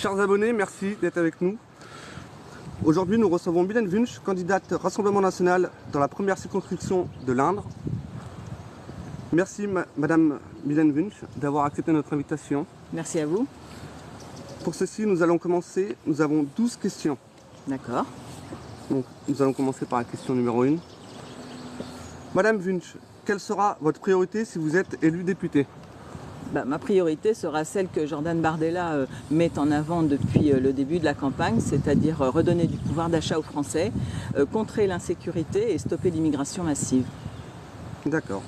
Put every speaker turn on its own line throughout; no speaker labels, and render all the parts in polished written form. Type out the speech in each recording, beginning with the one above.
Chers abonnés, merci d'être avec nous. Aujourd'hui, nous recevons Mylène Wunsch, candidate Rassemblement National dans la première circonscription de l'Indre. Merci Madame Mylène Wunsch d'avoir accepté notre invitation.
Merci à vous.
Pour ceci, nous allons commencer. Nous avons 12 questions.
D'accord.
Donc, nous allons commencer par la question numéro 1. Madame Wunsch, quelle sera votre priorité si vous êtes élue députée ?
Ma priorité sera celle que Jordan Bardella met en avant depuis le début de la campagne, c'est-à-dire redonner du pouvoir d'achat aux Français, contrer l'insécurité et stopper l'immigration massive.
D'accord.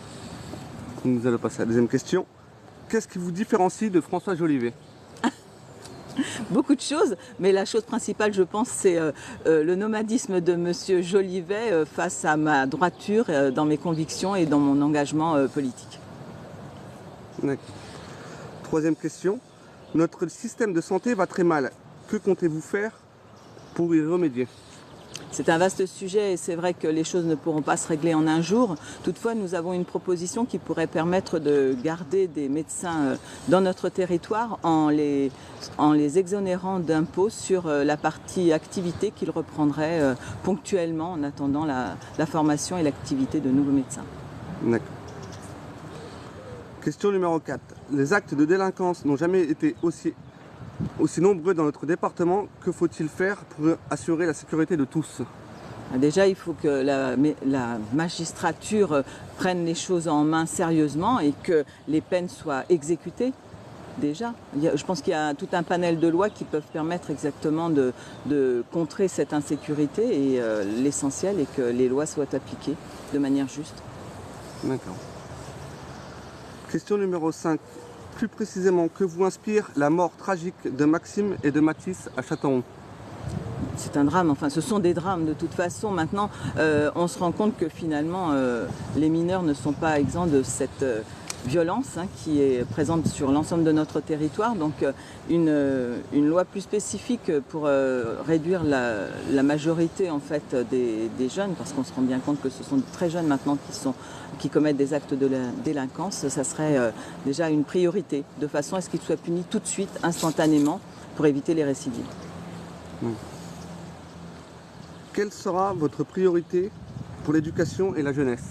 Nous allons passer à la deuxième question. Qu'est-ce qui vous différencie de François Jolivet ?
Beaucoup de choses, mais la chose principale, je pense, c'est le nomadisme de M. Jolivet face à ma droiture dans mes convictions et dans mon engagement politique.
D'accord. Troisième question. Notre système de santé va très mal. Que comptez-vous faire pour y remédier ?
C'est un vaste sujet et c'est vrai que les choses ne pourront pas se régler en un jour. Toutefois, nous avons une proposition qui pourrait permettre de garder des médecins dans notre territoire en les exonérant d'impôts sur la partie activité qu'ils reprendraient ponctuellement en attendant la formation et l'activité de nouveaux médecins.
D'accord. Question numéro 4. Les actes de délinquance n'ont jamais été aussi nombreux dans notre département. Que faut-il faire pour assurer la sécurité de tous ?
Déjà, il faut que la magistrature prenne les choses en main sérieusement et que les peines soient exécutées. Déjà, je pense qu'il y a tout un panel de lois qui peuvent permettre exactement de contrer cette insécurité et l'essentiel est que les lois soient appliquées de manière juste.
D'accord. Question numéro 5. Plus précisément, que vous inspire la mort tragique de Maxime et de Mathis à Châteauroux ?
C'est un drame, enfin ce sont des drames de toute façon. Maintenant, on se rend compte que finalement, les mineurs ne sont pas exempts de cette violence qui est présente sur l'ensemble de notre territoire. Donc une loi plus spécifique pour réduire la majorité en fait, des jeunes, parce qu'on se rend bien compte que ce sont de très jeunes maintenant qui commettent des actes de délinquance, ça serait déjà une priorité, de façon à ce qu'ils soient punis tout de suite, instantanément, pour éviter les récidives.
Quelle sera votre priorité pour l'éducation et la jeunesse ?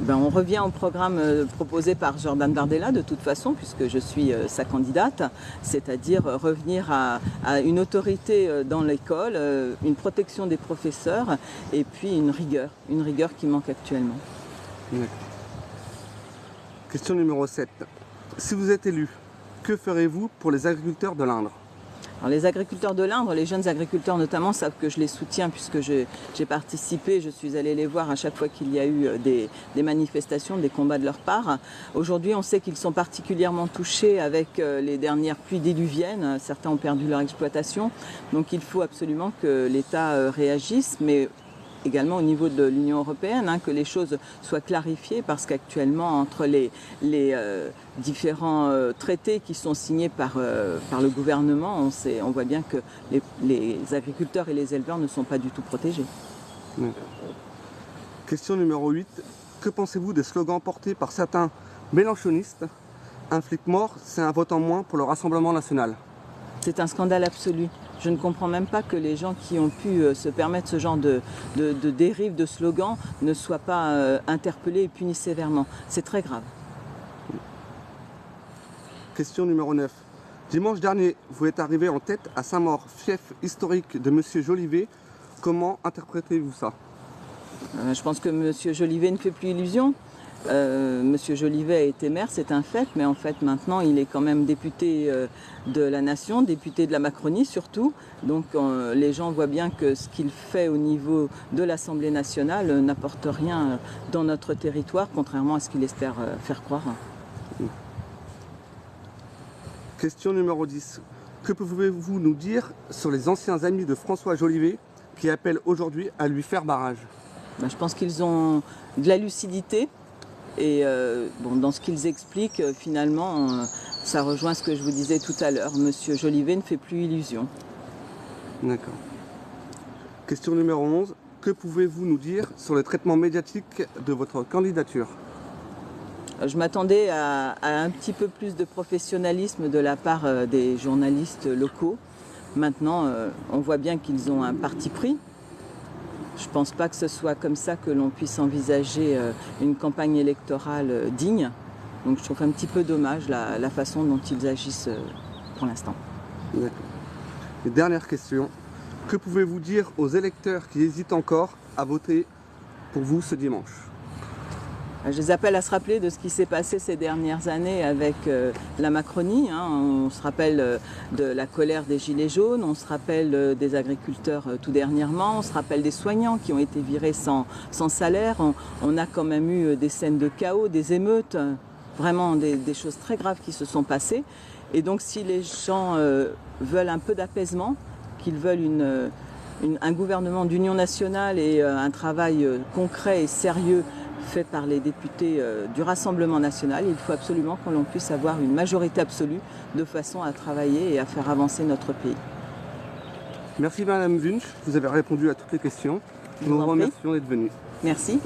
On revient au programme proposé par Jordan Bardella de toute façon, puisque je suis sa candidate, c'est-à-dire revenir à une autorité dans l'école, une protection des professeurs et puis une rigueur qui manque actuellement.
Question numéro 7. Si vous êtes élu, que ferez-vous pour les agriculteurs de l'Indre ?
Alors les agriculteurs de l'Indre, les jeunes agriculteurs notamment, savent que je les soutiens puisque j'ai participé, je suis allée les voir à chaque fois qu'il y a eu des manifestations, des combats de leur part. Aujourd'hui, on sait qu'ils sont particulièrement touchés avec les dernières pluies diluviennes. Certains ont perdu leur exploitation. Donc il faut absolument que l'État réagisse, mais également au niveau de l'Union européenne, que les choses soient clarifiées parce qu'actuellement, entre les différents traités qui sont signés par le gouvernement, on voit bien que les agriculteurs et les éleveurs ne sont pas du tout protégés.
Question numéro 8. Que pensez-vous des slogans portés par certains mélenchonistes ? Un flic mort, c'est un vote en moins pour le Rassemblement National.
C'est un scandale absolu. Je ne comprends même pas que les gens qui ont pu se permettre ce genre de dérive, de slogan, ne soient pas interpellés et punis sévèrement. C'est très grave.
Question numéro 9. Dimanche dernier, vous êtes arrivé en tête à Saint-Maur, fief historique de M. Jolivet. Comment interprétez-vous ça ?
Je pense que M. Jolivet ne fait plus illusion. M. Jolivet a été maire, c'est un fait, mais en fait maintenant il est quand même député de la nation, député de la Macronie surtout. Donc les gens voient bien que ce qu'il fait au niveau de l'Assemblée nationale n'apporte rien dans notre territoire, contrairement à ce qu'il espère faire croire.
Question numéro 10. Que pouvez-vous nous dire sur les anciens amis de François Jolivet qui appellent aujourd'hui à lui faire barrage ?
Je pense qu'ils ont de la lucidité. Et dans ce qu'ils expliquent, finalement, ça rejoint ce que je vous disais tout à l'heure. Monsieur Jolivet ne fait plus illusion.
D'accord. Question numéro 11. Que pouvez-vous nous dire sur le traitement médiatique de votre candidature ?
Je m'attendais à un petit peu plus de professionnalisme de la part des journalistes locaux. Maintenant, on voit bien qu'ils ont un parti pris. Je ne pense pas que ce soit comme ça que l'on puisse envisager une campagne électorale digne. Donc je trouve un petit peu dommage la façon dont ils agissent pour l'instant.
D'accord. Et dernière question. Que pouvez-vous dire aux électeurs qui hésitent encore à voter pour vous ce dimanche?
Je les appelle à se rappeler de ce qui s'est passé ces dernières années avec la Macronie. On se rappelle de la colère des Gilets jaunes, on se rappelle des agriculteurs tout dernièrement, on se rappelle des soignants qui ont été virés sans salaire. On a quand même eu des scènes de chaos, des émeutes, vraiment des choses très graves qui se sont passées. Et donc si les gens veulent un peu d'apaisement, qu'ils veulent un gouvernement d'union nationale et un travail concret et sérieux fait par les députés du Rassemblement national, il faut absolument que l'on puisse avoir une majorité absolue de façon à travailler et à faire avancer notre pays.
Merci Madame Wünsch, vous avez répondu à toutes les questions. Nous vous remercions d'être venue.
Merci.